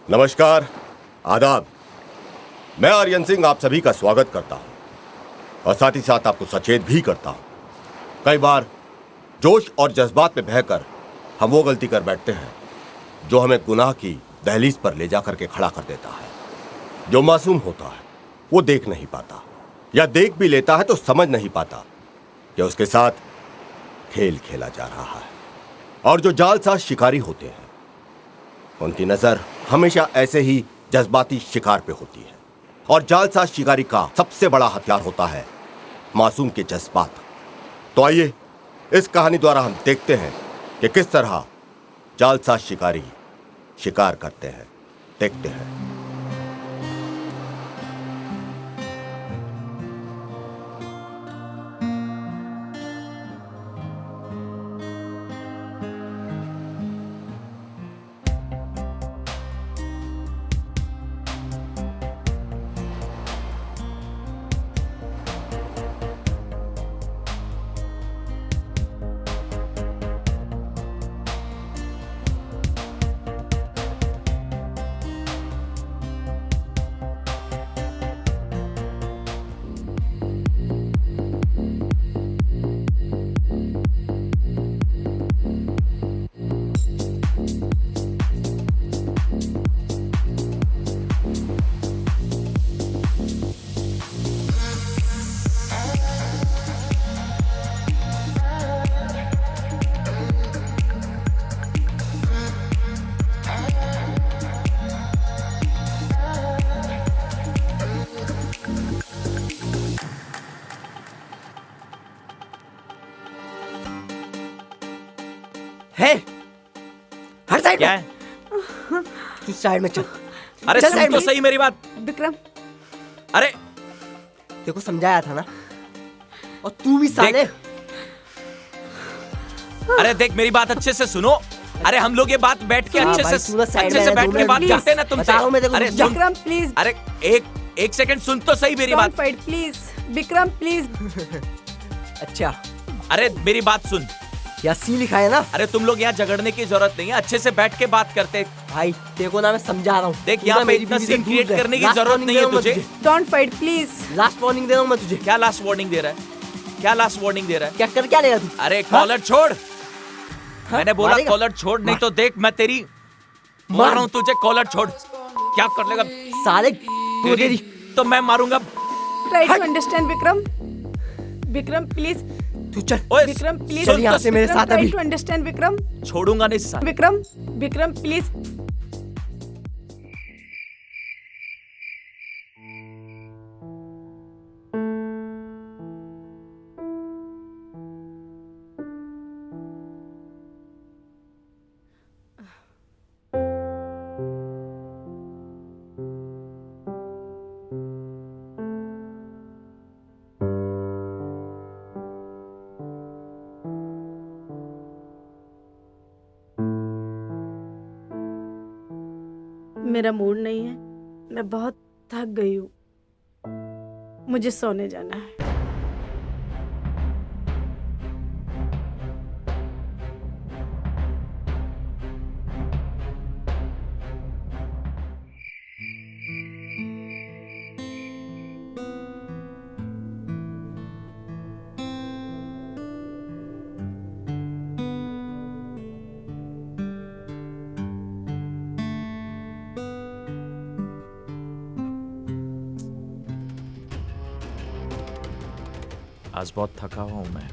नमस्कार, आदाब। मैं आर्यन सिंह आप सभी का स्वागत करता हूं और साथ ही साथ आपको सचेत भी करता हूं। कई बार जोश और जज्बात में बहकर हम वो गलती कर बैठते हैं जो हमें गुनाह की दहलीज पर ले जाकर के खड़ा कर देता है। जो मासूम होता है वो देख नहीं पाता, या देख भी लेता है तो समझ नहीं पाता कि उसके साथ खेल खेला जा रहा है। और जो जालसाज शिकारी होते हैं उनकी नजर हमेशा ऐसे ही जज्बाती शिकार पे होती है, और जालसाज शिकारी का सबसे बड़ा हथियार होता है मासूम के जज्बात। तो आइए इस कहानी द्वारा हम देखते हैं कि किस तरह जालसाज शिकारी शिकार करते हैं। देखते हैं। है हर साइड क्या में। है? तू साइड में चल। अरे चल सुन साइड तो में। सही मेरी बात। विक्रम, अरे देखो समझाया था ना, और तू भी साले। अरे देख मेरी बात अच्छे से सुनो। अरे हम लोग ये बात बैठ के हाँ अच्छे भाई, से तू ना साइड अच्छे में से रह, बैठ 2 के मिनट बात please। करते हैं ना तुमसे। बताओ मेरे को। अरे सुन, विक्रम प्लीज, अरे एक सेकंड सुन तो सही मेरी डोंट बात। Fight please. विक्रम प्लीज। अच्छा, अरे मेरी बात सुन। या सी लिखा है ना। अरे तुम लोग यहाँ झगड़ने की जरूरत नहीं है, अच्छे से बैठ के बात करते हैं। भाई देखो ना, मैं समझा रहा हूँ। देख यहाँ पे इतना सीन क्रिएट करने की जरूरत नहीं है तुझे। Don't fight please. Last warning दे रहा हूँ मैं तुझे। क्या लास्ट वार्निंग दे रहा है? क्या लास्ट वार्निंग दे रहा है? क्या लेगा तू? अरे कॉलर छोड़। मैंने बोला मारेगा? कॉलर छोड़, नहीं तो देख मैं तेरी मार मार। रहा हूँ तुझे। कॉलर छोड़। क्या कर लेगा? साले तेरी तो मैं मारूंगा। Try to understand Vikram. Vikram please. तू चल। ओए विक्रम प्लीज। चल यहाँ से मेरे साथ ट्राई अभी। To understand Vikram. छोड़ूंगा नहीं साला। विक्रम, विक्रम प्लीज। मेरा मूड नहीं है, मैं बहुत थक गई हूँ, मुझे सोने जाना है। आज बहुत थका हुआ हूं मैं।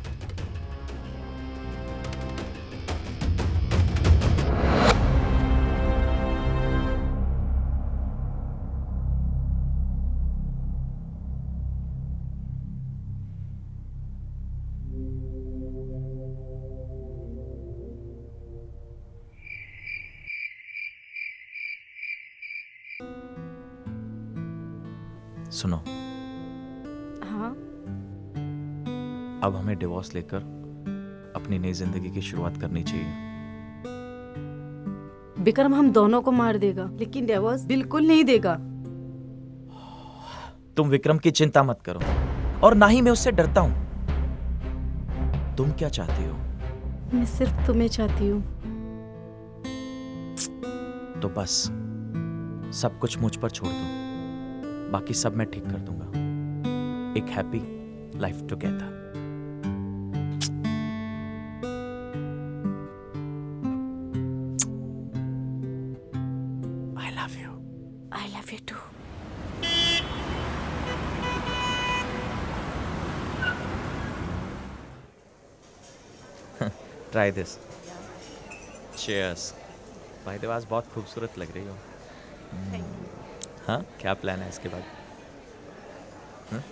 सुनो, हाँ, अब हमें डिवोर्स लेकर अपनी नई जिंदगी की शुरुआत करनी चाहिए। विक्रम हम दोनों को मार देगा, लेकिन डिवोर्स बिल्कुल नहीं देगा। तुम विक्रम की चिंता मत करो, और ना ही मैं उससे डरता हूं। तुम क्या चाहती हो? मैं सिर्फ तुम्हें चाहती हूँ। तो बस सब कुछ मुझ पर छोड़ दो, बाकी सब मैं ठीक कर दूंगा। एक happy life together. I love you. I love you too. Try this. Cheers. भाई देव, आज बहुत खूबसूरत लग रही हो। हाँ, क्या प्लान है इसके बाद? हाँ?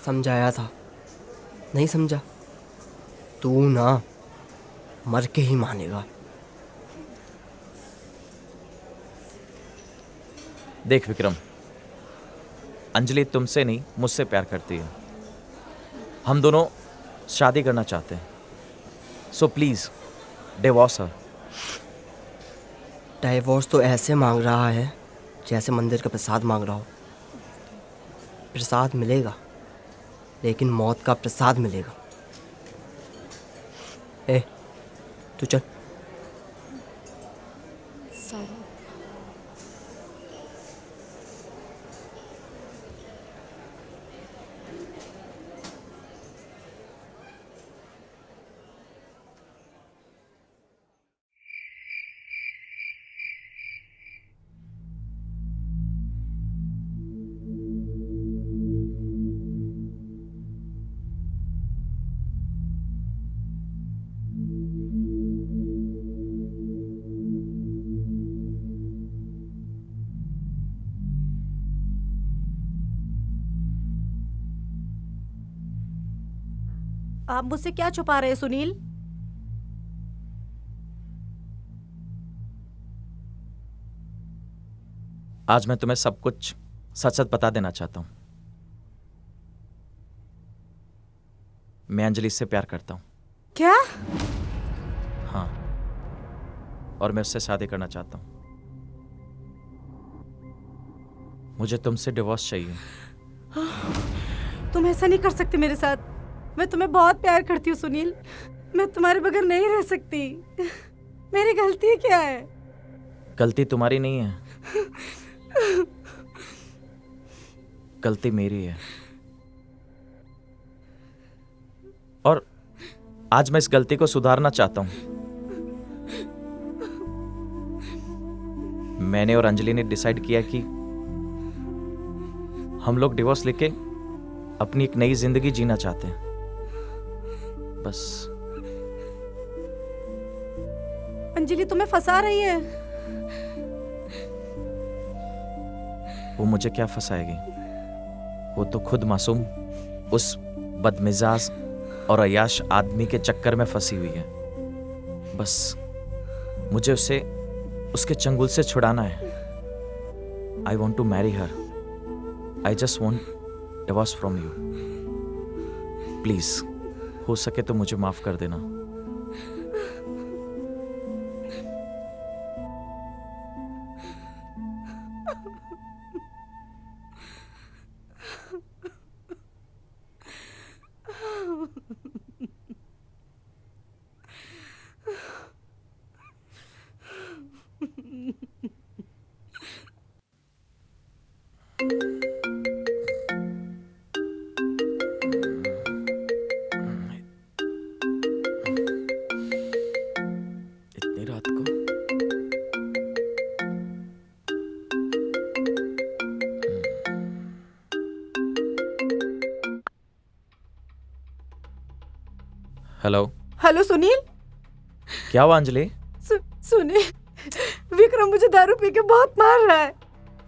समझाया था, नहीं समझा। तू ना मर के ही मानेगा। देख विक्रम, अंजलि तुमसे नहीं मुझसे प्यार करती है। हम दोनों शादी करना चाहते हैं, so please divorce her. Divorce तो ऐसे मांग रहा है जैसे मंदिर का प्रसाद मांग रहा हो। प्रसाद मिलेगा, लेकिन मौत का प्रसाद मिलेगा। ए, तू चल। सॉरी। आप मुझसे क्या छुपा रहे हैं सुनील? आज मैं तुम्हें सब कुछ सच सच बता देना चाहता हूं। मैं अंजलि से प्यार करता हूं। क्या? हाँ, और मैं उससे शादी करना चाहता हूं। मुझे तुमसे डिवोर्स चाहिए। तुम ऐसा नहीं कर सकते मेरे साथ। मैं तुम्हें बहुत प्यार करती हूँ सुनील। मैं तुम्हारे बगैर नहीं रह सकती। मेरी गलती क्या है? गलती तुम्हारी नहीं है, गलती मेरी है। और आज मैं इस गलती को सुधारना चाहता हूं। मैंने और अंजलि ने डिसाइड किया कि हम लोग डिवोर्स लेके अपनी एक नई जिंदगी जीना चाहते हैं। बस। अंजलि तुम्हें फंसा रही है। वो मुझे क्या फंसाएगी? वो तो खुद मासूम उस बदमिजाज और अय्याश आदमी के चक्कर में फंसी हुई है। बस मुझे उसे उसके चंगुल से छुड़ाना है। I want to marry her. I just want divorce from you. Please, हो सके तो मुझे माफ कर देना। इतनी रात को? हेलो। हेलो सुनील। क्या हुआ अंजलि? सुनील, विक्रम मुझे दारू पी के बहुत मार रहा है।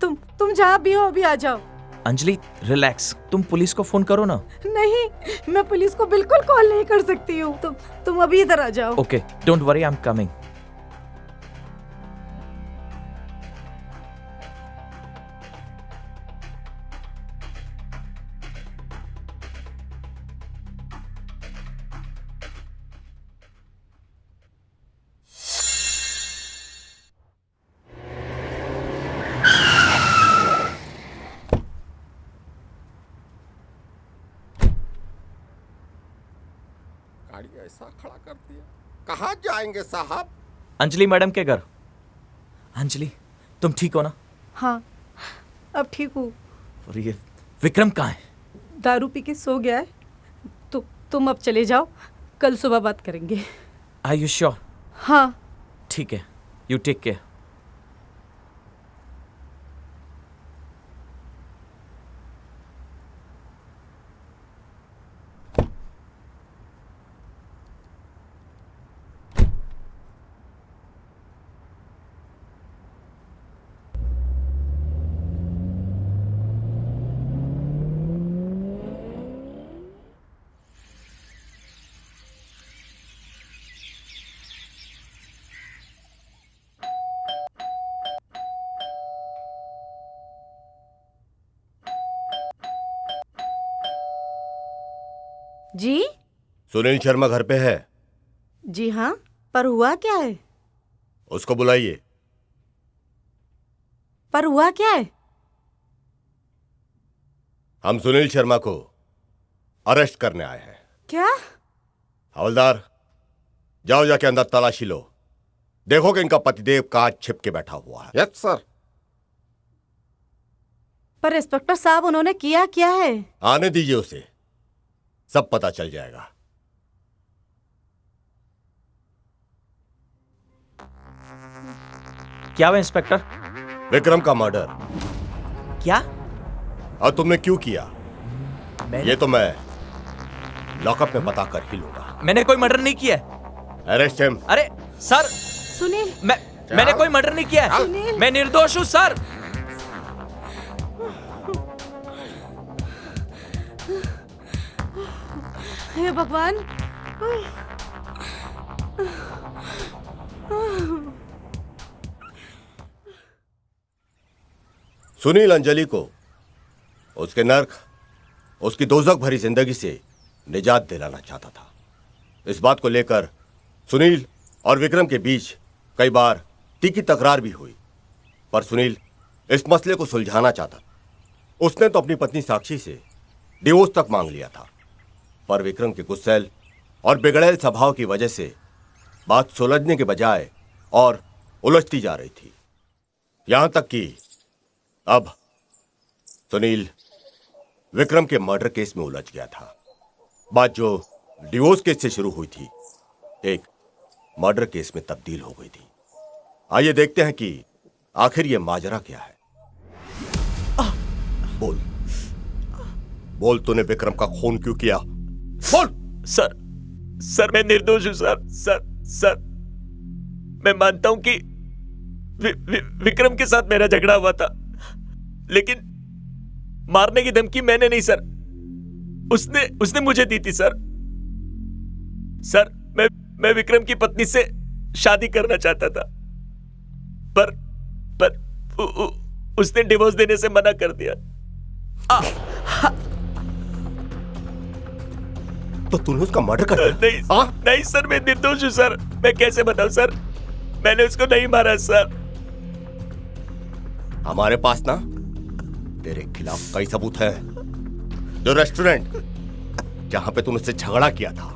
तुम जहाँ भी हो अभी आ जाओ। अंजलि रिलैक्स, तुम पुलिस को फोन करो ना। नहीं, मैं पुलिस को बिल्कुल कॉल नहीं कर सकती हूँ। तुम अभी इधर आ जाओ। Okay, don't worry, I am coming. गाड़ी ऐसा खड़ा कर दिया। कहाँ जाएंगे साहब? अंजलि मैडम के घर। अंजलि, तुम ठीक हो ना? हाँ, अब ठीक हूँ। और ये विक्रम कहाँ है? दारू पी के सो गया है। तो तुम अब चले जाओ, कल सुबह बात करेंगे। Are you sure? हाँ। ठीक है, यू टेक केयर। जी? सुनील शर्मा घर पे है? जी हाँ, पर हुआ क्या है? उसको बुलाइए। पर हुआ क्या है? हम सुनील शर्मा को अरेस्ट करने आए हैं। क्या? हवलदार, जाओ जाके अंदर तलाशी लो, देखो कि इनका पतिदेव कहाँ छिप के बैठा हुआ है। Yes sir. पर इंस्पेक्टर साहब, उन्होंने किया क्या है? आने दीजिए उसे, सब पता चल जाएगा। क्या हुआ इंस्पेक्टर? विक्रम का मर्डर। क्या? और तुमने क्यों किया? मैंने ये तो मैं लॉकअप में पता कर ही लूंगा। मैंने कोई मर्डर नहीं किया है। Arrest him. अरे सर, सुनील, मैंने कोई मर्डर नहीं किया है। सुनील। मैं निर्दोष हूँ सर। हे भगवान। सुनील अंजलि को उसके नर्क, उसकी दोजख भरी जिंदगी से निजात दिलाना चाहता था। इस बात को लेकर सुनील और विक्रम के बीच कई बार तीखी तकरार भी हुई, पर सुनील इस मसले को सुलझाना चाहता। उसने तो अपनी पत्नी साक्षी से डिवोर्स तक मांग लिया था, पर विक्रम के गुस्सैल और बिगड़ैल स्वभाव की वजह से बात सुलझने के बजाय और उलझती जा रही थी। यहां तक कि अब सुनील विक्रम के मर्डर केस में उलझ गया था। बात जो डिवोर्स केस से शुरू हुई थी, एक मर्डर केस में तब्दील हो गई थी। आइए देखते हैं कि आखिर यह माजरा क्या है। बोल बोल, तूने विक्रम का खून क्यों किया? बोल। सर मैं निर्दोष हूँ सर। मैं मानता हूं कि विक्रम के साथ मेरा झगड़ा हुआ था, लेकिन मारने की धमकी मैंने नहीं सर, उसने मुझे दी थी सर। मैं विक्रम की पत्नी से शादी करना चाहता था, पर उसने डिवोर्स देने से मना कर दिया। तो तूने उसका मर्डर कर दिया? नहीं सर, मैं निर्दोष हूं सर। मैं कैसे बताऊं सर, मैंने उसको नहीं मारा सर। हमारे पास ना तेरे खिलाफ कई सबूत है। जो रेस्टोरेंट जहां पे तूने उससे झगड़ा किया था,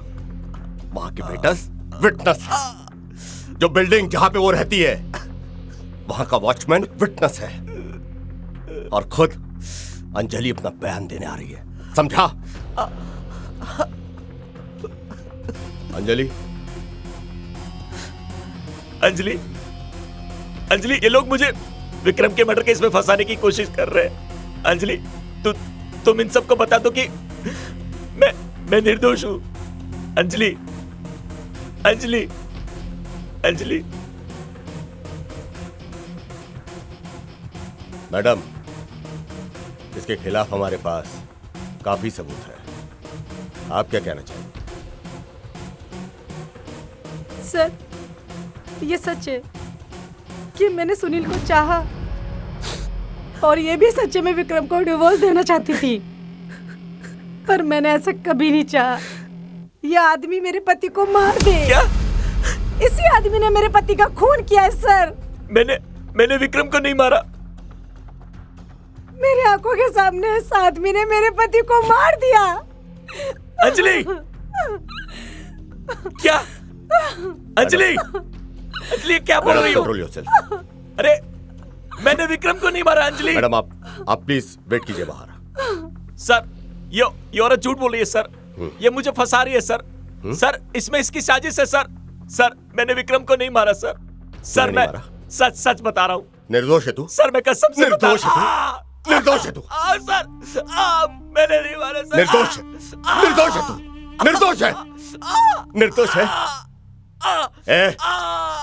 वहां के वेटर्स विटनेस है। जो बिल्डिंग जहां पे वो रहती है, वहां का वॉचमैन विटनेस है। और खुद अंजलि अपना बयान देने आ रही है, समझा? अंजलि ये लोग मुझे विक्रम के मर्डर केस में फंसाने की कोशिश कर रहे हैं। अंजलि, तुम इन सबको बता दो कि मैं निर्दोष हूं। अंजलि। मैडम, इसके खिलाफ हमारे पास काफी सबूत है। आप क्या कहना चाहेंगे? सर, ये सच है कि मैंने सुनील को चाहा, और ये भी सच है मैं विक्रम को डिवोर्स देना चाहती थी, पर मैंने ऐसा कभी नहीं चाहा। यह आदमी मेरे पति को मार दे। क्या? इसी आदमी ने मेरे पति का खून किया है सर। मैंने विक्रम को नहीं मारा। मेरे आंखों के सामने इस आदमी ने मेरे पति को मार दिया। अंजलि, क्या? अंजलि, अंजलि क्या बोल रही हो? Control yourself. अरे मैंने विक्रम को नहीं मारा अंजलि। मैडम आप प्लीज वेट कीजिए बाहर। सर ये औरत झूठ बोल रही है सर। ये मुझे फंसा रही है सर। सर इसमें इसकी साजिश है सर। सर मैंने विक्रम को नहीं मारा सर। सर नहीं मैं मारा? सच सच बता रहा हूँ निर्दोष है तू? सर। मैं कसम से बता निर्दोष है रहा तू? निर्दोष है तू? सर मैंने नहीं मारा सर। निर्दोष है, निर्दोष है तू, निर्दोष है, निर्दोष है। ए,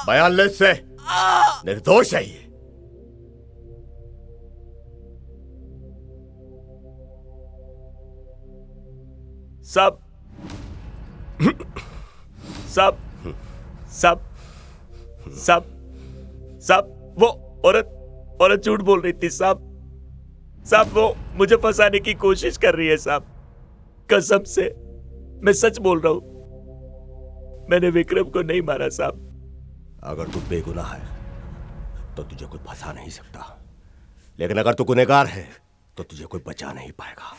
बयान ले से, निर्दोष है ये। सब सब सब सब सब वो औरत झूठ बोल रही थी साहब। साहब वो मुझे फंसाने की कोशिश कर रही है साहब। कसम से मैं सच बोल रहा हूं। मैंने विक्रम को नहीं मारा साहब। अगर तू बेगुनाह है तो तुझे कोई फंसा नहीं सकता, लेकिन अगर तू गुनहगार है तो तुझे कोई बचा नहीं पाएगा।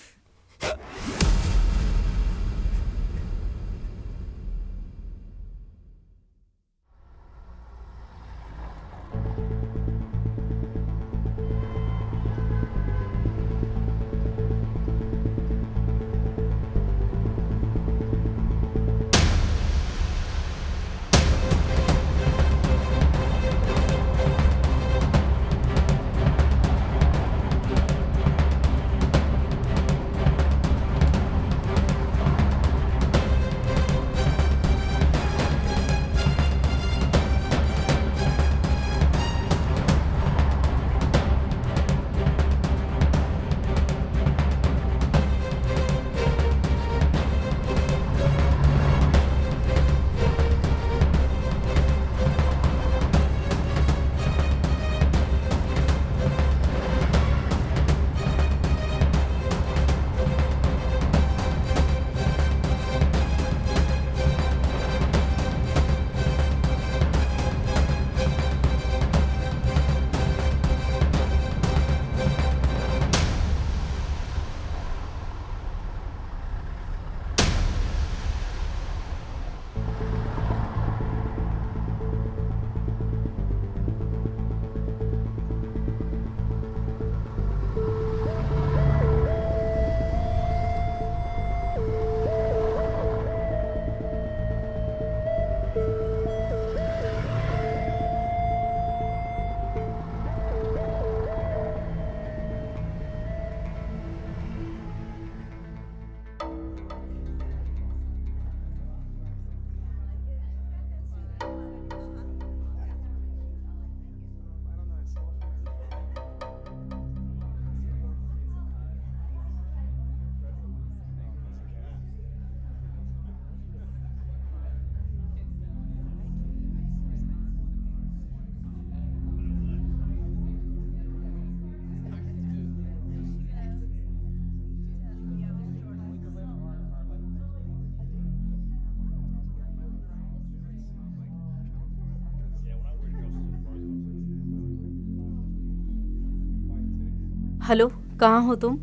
हेलो, कहाँ हो तुम?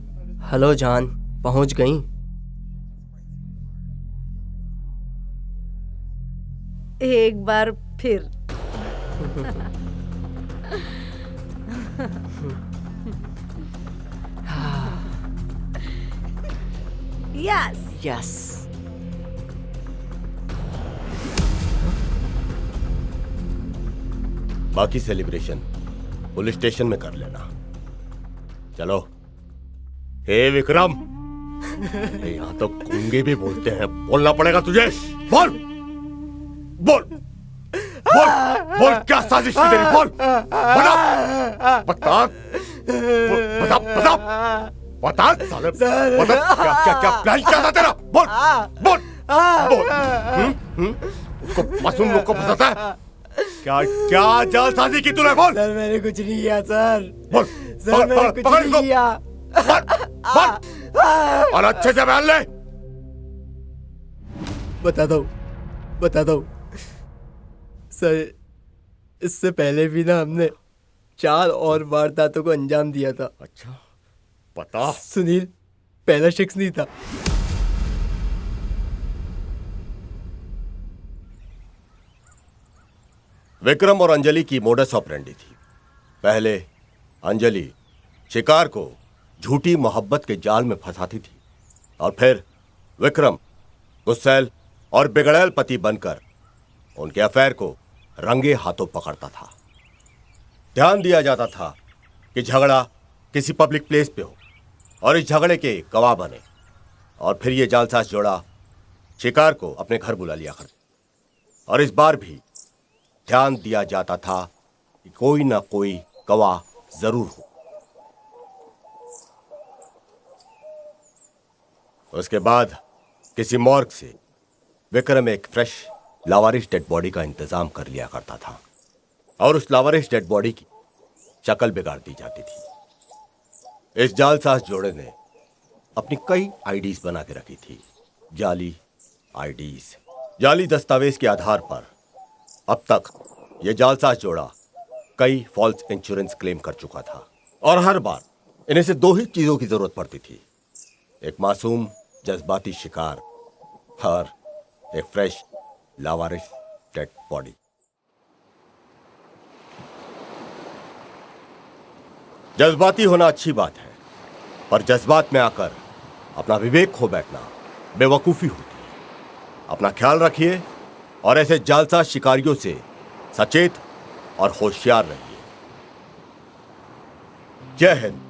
हेलो जान, पहुंच गई? एक बार फिर। यस। यस। बाकी सेलिब्रेशन पुलिस स्टेशन में कर लेना। चलो। हे विक्रम, यहाँ तो गूंगे भी बोलते हैं, बोलना पड़ेगा तुझे। बोल बोल बोल बोल, क्या साजिश की तेरी? बोल बता बता बता बता बता साले, बता क्या क्या क्या प्लान क्या था तेरा? बोल बोल बोल। उसको मासूम लोग को फंसाता है क्या? क्या जालसाजी की तूने? बोल। सर मैंने कुछ नहीं किया सर। बोल सर मैंने कुछ नहीं किया। और अच्छे से बयान ले। बता दो सर, इससे पहले भी ना हमने 4 और वारदातों को अंजाम दिया था। अच्छा, पता? सुनील पहला शख्स नहीं था। विक्रम और अंजलि की मोडस ऑपरेंडी थी। पहले अंजलि शिकार को झूठी मोहब्बत के जाल में फंसाती थी और फिर विक्रम गुस्सैल और बिगड़ैल पति बनकर उनके अफेयर को रंगे हाथों पकड़ता था। ध्यान दिया जाता था कि झगड़ा किसी पब्लिक प्लेस पे हो और इस झगड़े के गवाह बने, और फिर ये जालसाज जोड़ा शिकार को अपने घर बुला लिया करते। और इस बार भी ध्यान दिया जाता था कि कोई ना कोई गवाह जरूर हो। उसके बाद किसी मॉर्ग से विक्रम एक फ्रेश लावारिश डेड बॉडी का इंतजाम कर लिया करता था और उस लावारिश डेड बॉडी की शक्ल बिगाड़ दी जाती थी। इस जालसाज जोड़े ने अपनी कई आईडीज बना के रखी थी, जाली आईडीज, जाली दस्तावेज के आधार पर। अब तक यह जालसाज जोड़ा कई फॉल्स इंश्योरेंस क्लेम कर चुका था और हर बार इन्हें से दो ही चीजों की जरूरत पड़ती थी, एक मासूम जज्बाती शिकार और एक फ्रेश लावारिस डेड बॉडी। जज्बाती होना अच्छी बात है, पर जज्बात में आकर अपना विवेक खो बैठना बेवकूफी होती है। अपना ख्याल रखिए और ऐसे जालसाज शिकारियों से सचेत और होशियार रहिए। जय हिंद।